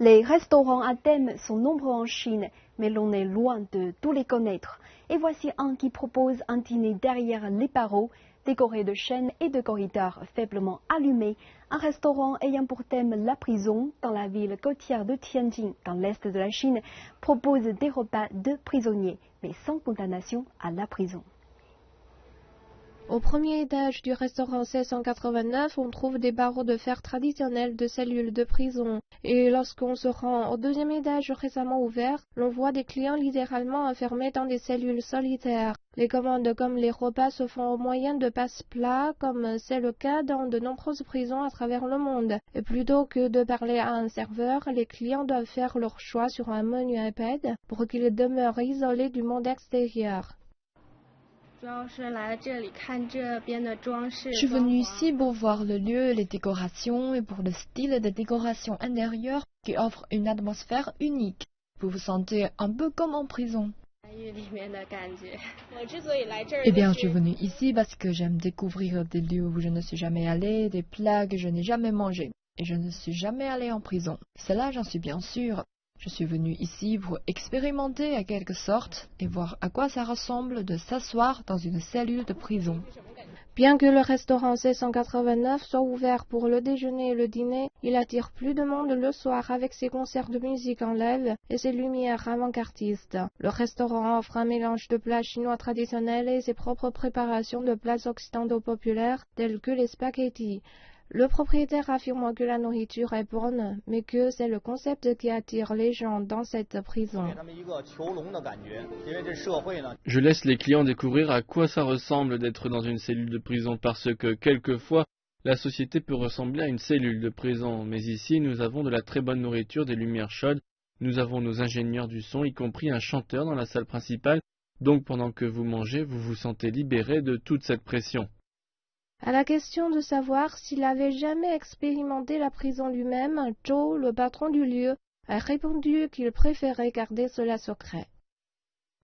Les restaurants à thème sont nombreux en Chine, mais l'on est loin de tous les connaître. Et voici un qui propose un dîner derrière les barreaux, décoré de chaînes et de corridors faiblement allumés. Un restaurant ayant pour thème la prison, dans la ville côtière de Tianjin, dans l'est de la Chine, propose des repas de prisonniers, mais sans condamnation à la prison. Au premier étage du restaurant C189, on trouve des barreaux de fer traditionnels de cellules de prison. Et lorsqu'on se rend au deuxième étage récemment ouvert, l'on voit des clients littéralement enfermés dans des cellules solitaires. Les commandes comme les repas se font au moyen de passe-plats, comme c'est le cas dans de nombreuses prisons à travers le monde. Et plutôt que de parler à un serveur, les clients doivent faire leur choix sur un menu iPad pour qu'ils demeurent isolés du monde extérieur. Je suis venue ici pour voir le lieu, les décorations et pour le style de décoration intérieure qui offre une atmosphère unique. Vous vous sentez un peu comme en prison. Eh bien, je suis venue ici parce que j'aime découvrir des lieux où je ne suis jamais allée, des plats que je n'ai jamais mangés. Et je ne suis jamais allée en prison. Cela, j'en suis bien sûre. Je suis venue ici pour expérimenter à quelque sorte et voir à quoi ça ressemble de s'asseoir dans une cellule de prison. Bien que le restaurant C189 soit ouvert pour le déjeuner et le dîner, il attire plus de monde le soir avec ses concerts de musique en live et ses lumières avant-gardistes. Le restaurant offre un mélange de plats chinois traditionnels et ses propres préparations de plats occidentaux populaires tels que les spaghettis. Le propriétaire affirme que la nourriture est bonne, mais que c'est le concept qui attire les gens dans cette prison. Je laisse les clients découvrir à quoi ça ressemble d'être dans une cellule de prison parce que, quelquefois, la société peut ressembler à une cellule de prison. Mais ici, nous avons de la très bonne nourriture, des lumières chaudes, nous avons nos ingénieurs du son, y compris un chanteur dans la salle principale. Donc, pendant que vous mangez, vous vous sentez libéré de toute cette pression. À la question de savoir s'il avait jamais expérimenté la prison lui-même, Zhou, le patron du lieu, a répondu qu'il préférait garder cela secret.